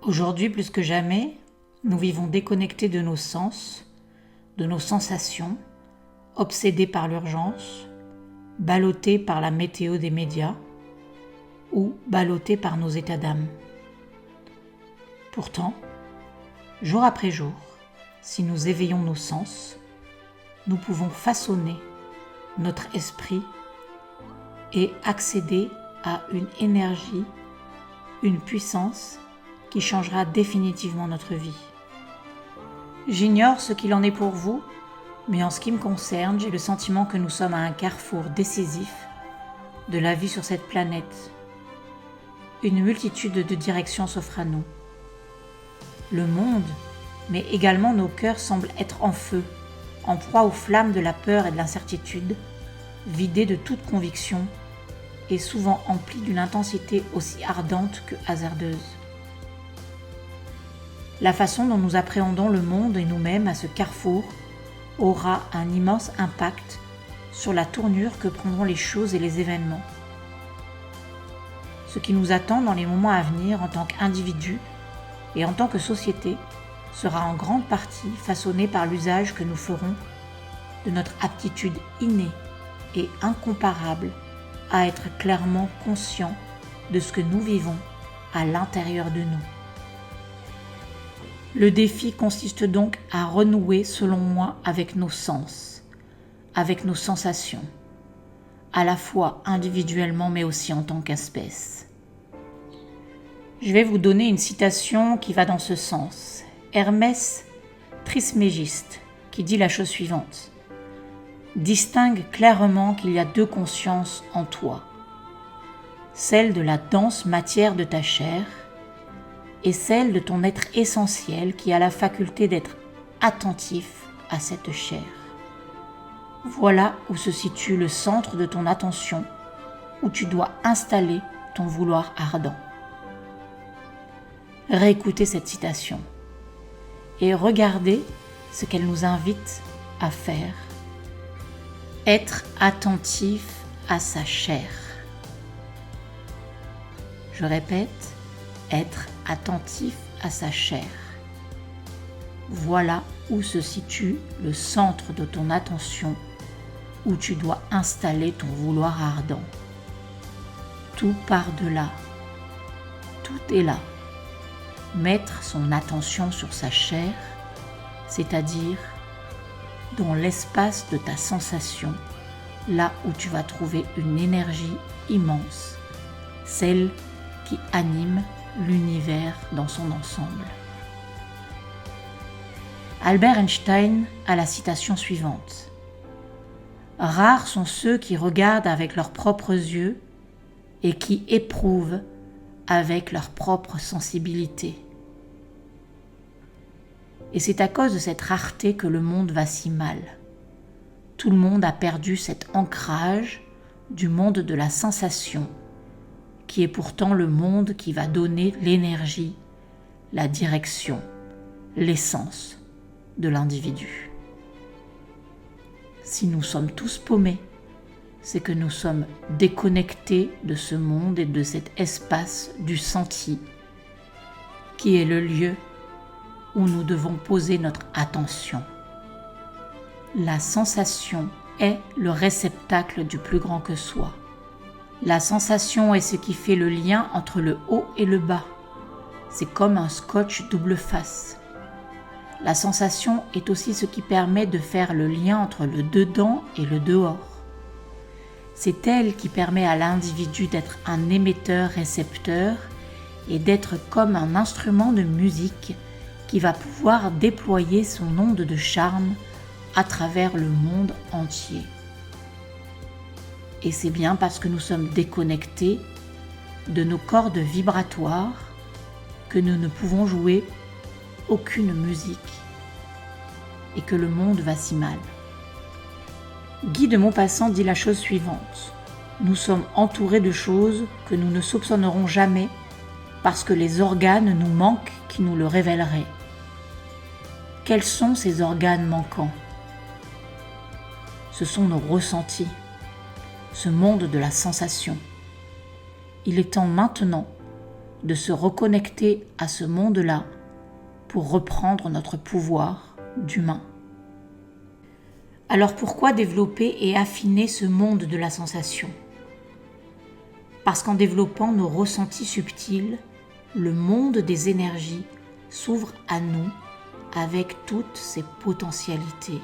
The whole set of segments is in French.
Aujourd'hui, plus que jamais, nous vivons déconnectés de nos sens, de nos sensations, obsédés par l'urgence, ballottés par la météo des médias ou ballottés par nos états d'âme. Pourtant, jour après jour, si nous éveillons nos sens, nous pouvons façonner notre esprit et accéder à une énergie, une puissance qui changera définitivement notre vie. J'ignore ce qu'il en est pour vous, mais en ce qui me concerne, j'ai le sentiment que nous sommes à un carrefour décisif de la vie sur cette planète. Une multitude de directions s'offrent à nous. Le monde, mais également nos cœurs semblent être en feu, en proie aux flammes de la peur et de l'incertitude, vidés de toute conviction et souvent emplis d'une intensité aussi ardente que hasardeuse. La façon dont nous appréhendons le monde et nous-mêmes à ce carrefour aura un immense impact sur la tournure que prendront les choses et les événements. Ce qui nous attend dans les moments à venir en tant qu'individus et en tant que société sera en grande partie façonné par l'usage que nous ferons de notre aptitude innée et incomparable à être clairement conscients de ce que nous vivons à l'intérieur de nous. Le défi consiste donc à renouer, selon moi, avec nos sens, avec nos sensations, à la fois individuellement mais aussi en tant qu'espèce. Je vais vous donner une citation qui va dans ce sens. Hermès Trismégiste, qui dit la chose suivante. « Distingue clairement qu'il y a deux consciences en toi, celle de la dense matière de ta chair et celle de ton être essentiel qui a la faculté d'être attentif à cette chair. Voilà où se situe le centre de ton attention, où tu dois installer ton vouloir ardent. » Réécoutez cette citation et regardez ce qu'elle nous invite à faire. Être attentif à sa chair. Je répète, être attentif à sa chair. Voilà où se situe le centre de ton attention, où tu dois installer ton vouloir ardent. Tout part de là. Tout est là. Mettre son attention sur sa chair, c'est-à-dire dans l'espace de ta sensation, là où tu vas trouver une énergie immense, celle qui anime l'univers dans son ensemble. Albert Einstein a la citation suivante. « Rares sont ceux qui regardent avec leurs propres yeux et qui éprouvent avec leur propre sensibilité. » Et c'est à cause de cette rareté que le monde va si mal. Tout le monde a perdu cet ancrage du monde de la sensation, qui est pourtant le monde qui va donner l'énergie, la direction, l'essence de l'individu. Si nous sommes tous paumés, c'est que nous sommes déconnectés de ce monde et de cet espace du senti, qui est le lieu où nous devons poser notre attention. La sensation est le réceptacle du plus grand que soi. La sensation est ce qui fait le lien entre le haut et le bas. C'est comme un scotch double face. La sensation est aussi ce qui permet de faire le lien entre le dedans et le dehors. C'est elle qui permet à l'individu d'être un émetteur-récepteur et d'être comme un instrument de musique qui va pouvoir déployer son onde de charme à travers le monde entier. Et c'est bien parce que nous sommes déconnectés de nos cordes vibratoires que nous ne pouvons jouer aucune musique et que le monde va si mal. Guy de Maupassant dit la chose suivante. Nous sommes entourés de choses que nous ne soupçonnerons jamais parce que les organes nous manquent qui nous le révéleraient. Quels sont ces organes manquants ? Ce sont nos ressentis, ce monde de la sensation. Il est temps maintenant de se reconnecter à ce monde-là pour reprendre notre pouvoir d'humain. Alors pourquoi développer et affiner ce monde de la sensation ? Parce qu'en développant nos ressentis subtils, le monde des énergies s'ouvre à nous avec toutes ses potentialités.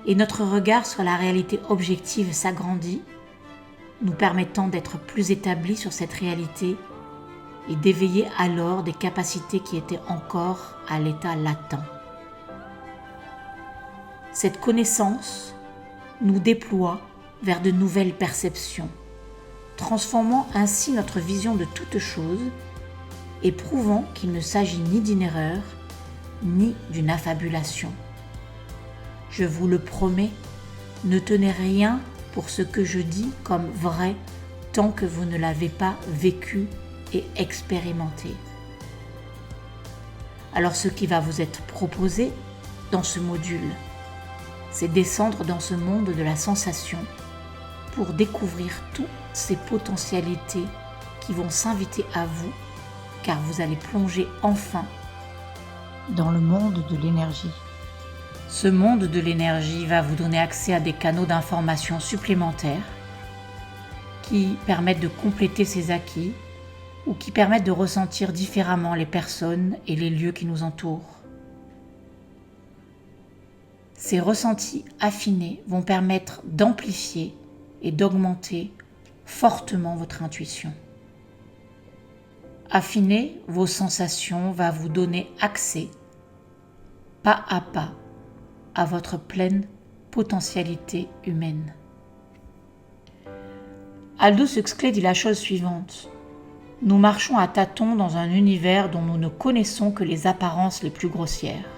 Et notre regard sur la réalité objective s'agrandit, nous permettant d'être plus établis sur cette réalité et d'éveiller alors des capacités qui étaient encore à l'état latent. Cette connaissance nous déploie vers de nouvelles perceptions, transformant ainsi notre vision de toute chose et prouvant qu'il ne s'agit ni d'une erreur, ni d'une affabulation. Je vous le promets, ne tenez rien pour ce que je dis comme vrai tant que vous ne l'avez pas vécu et expérimenté. Alors ce qui va vous être proposé dans ce module, c'est descendre dans ce monde de la sensation pour découvrir toutes ces potentialités qui vont s'inviter à vous, car vous allez plonger enfin dans le monde de l'énergie. Ce monde de l'énergie va vous donner accès à des canaux d'information supplémentaires qui permettent de compléter ces acquis ou qui permettent de ressentir différemment les personnes et les lieux qui nous entourent. Ces ressentis affinés vont permettre d'amplifier et d'augmenter fortement votre intuition. Affiner vos sensations va vous donner accès, pas à pas, à votre pleine potentialité humaine. Aldous Huxley dit la chose suivante. Nous marchons à tâtons dans un univers dont nous ne connaissons que les apparences les plus grossières.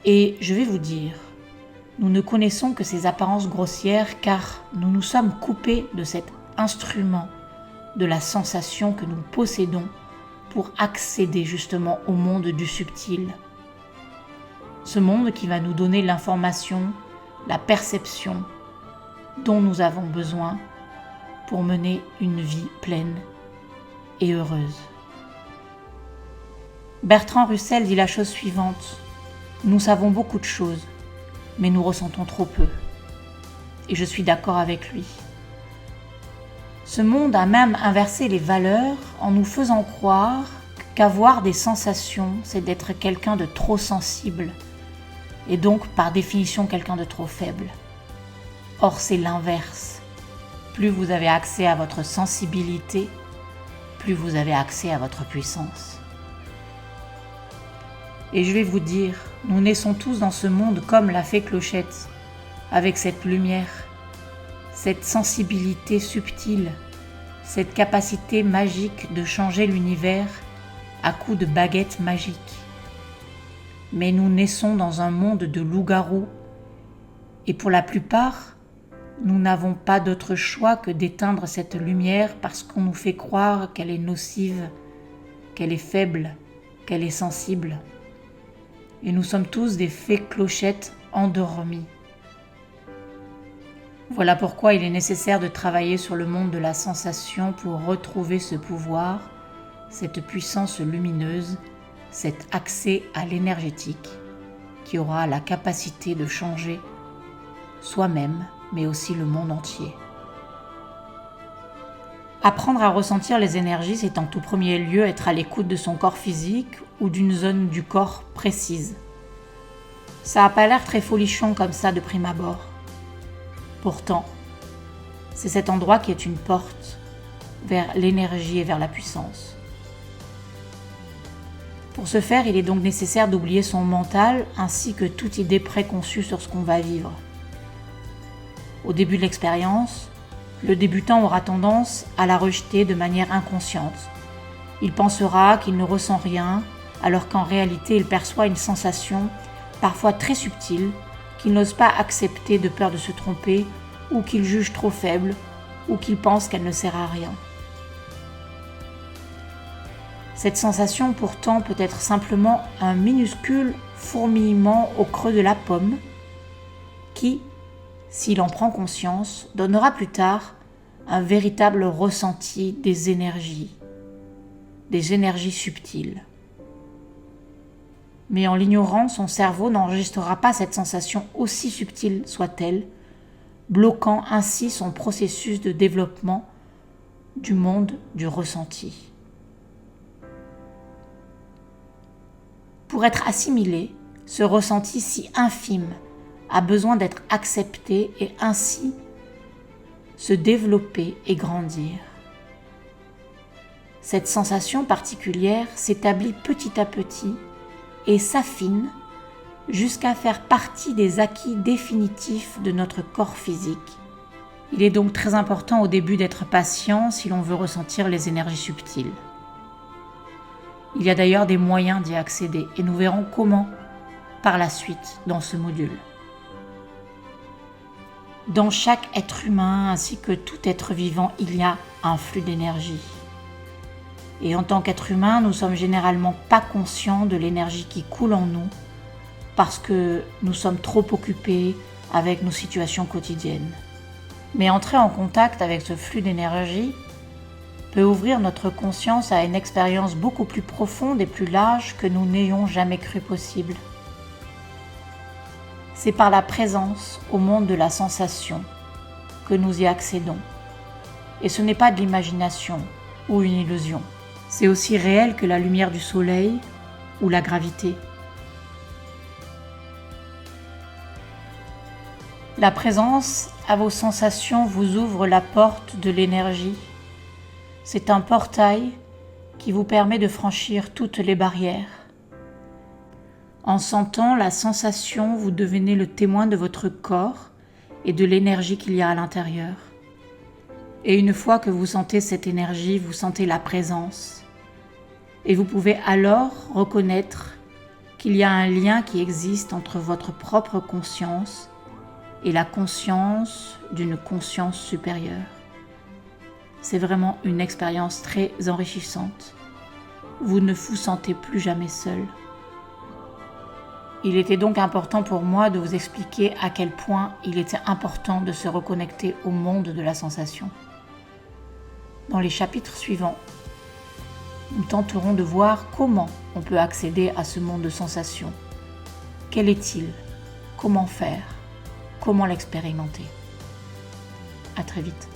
Et je vais vous dire, nous ne connaissons que ces apparences grossières car nous nous sommes coupés de cet instrument de la sensation que nous possédons pour accéder justement au monde du subtil. Ce monde qui va nous donner l'information, la perception dont nous avons besoin pour mener une vie pleine et heureuse. Bertrand Russell dit la chose suivante. Nous savons beaucoup de choses, mais nous ressentons trop peu. Et je suis d'accord avec lui. Ce monde a même inversé les valeurs en nous faisant croire qu'avoir des sensations, c'est d'être quelqu'un de trop sensible et donc par définition quelqu'un de trop faible. Or c'est l'inverse. Plus vous avez accès à votre sensibilité, plus vous avez accès à votre puissance. Et je vais vous dire, nous naissons tous dans ce monde comme l'a fait Clochette, avec cette lumière, cette sensibilité subtile, cette capacité magique de changer l'univers à coups de baguette magique. Mais nous naissons dans un monde de loups-garous et pour la plupart, nous n'avons pas d'autre choix que d'éteindre cette lumière parce qu'on nous fait croire qu'elle est nocive, qu'elle est faible, qu'elle est sensible. Et nous sommes tous des fées clochettes endormies. Voilà pourquoi il est nécessaire de travailler sur le monde de la sensation pour retrouver ce pouvoir, cette puissance lumineuse, cet accès à l'énergétique qui aura la capacité de changer soi-même, mais aussi le monde entier. Apprendre à ressentir les énergies, c'est en tout premier lieu être à l'écoute de son corps physique ou d'une zone du corps précise. Ça n'a pas l'air très folichon comme ça de prime abord. Pourtant, c'est cet endroit qui est une porte vers l'énergie et vers la puissance. Pour ce faire, il est donc nécessaire d'oublier son mental ainsi que toute idée préconçue sur ce qu'on va vivre. Au début de l'expérience, le débutant aura tendance à la rejeter de manière inconsciente. Il pensera qu'il ne ressent rien, alors qu'en réalité il perçoit une sensation, parfois très subtile, qu'il n'ose pas accepter de peur de se tromper, ou qu'il juge trop faible, ou qu'il pense qu'elle ne sert à rien. Cette sensation pourtant peut être simplement un minuscule fourmillement au creux de la pomme qui, s'il en prend conscience, donnera plus tard un véritable ressenti des énergies subtiles. Mais en l'ignorant, son cerveau n'enregistrera pas cette sensation aussi subtile soit-elle, bloquant ainsi son processus de développement du monde du ressenti. Pour être assimilé, ce ressenti si infime a besoin d'être accepté et ainsi se développer et grandir. Cette sensation particulière s'établit petit à petit et s'affine jusqu'à faire partie des acquis définitifs de notre corps physique. Il est donc très important au début d'être patient si l'on veut ressentir les énergies subtiles. Il y a d'ailleurs des moyens d'y accéder et nous verrons comment par la suite dans ce module. Dans chaque être humain ainsi que tout être vivant, il y a un flux d'énergie. Et en tant qu'être humain, nous sommes généralement pas conscients de l'énergie qui coule en nous parce que nous sommes trop occupés avec nos situations quotidiennes. Mais entrer en contact avec ce flux d'énergie peut ouvrir notre conscience à une expérience beaucoup plus profonde et plus large que nous n'ayons jamais cru possible. C'est par la présence au monde de la sensation que nous y accédons. Et ce n'est pas de l'imagination ou une illusion. C'est aussi réel que la lumière du soleil ou la gravité. La présence à vos sensations vous ouvre la porte de l'énergie. C'est un portail qui vous permet de franchir toutes les barrières. En sentant la sensation, vous devenez le témoin de votre corps et de l'énergie qu'il y a à l'intérieur. Et une fois que vous sentez cette énergie, vous sentez la présence. Et vous pouvez alors reconnaître qu'il y a un lien qui existe entre votre propre conscience et la conscience d'une conscience supérieure. C'est vraiment une expérience très enrichissante. Vous ne vous sentez plus jamais seul. Il était donc important pour moi de vous expliquer à quel point il était important de se reconnecter au monde de la sensation. Dans les chapitres suivants, nous tenterons de voir comment on peut accéder à ce monde de sensations. Quel est-il? Comment faire? Comment l'expérimenter? À très vite.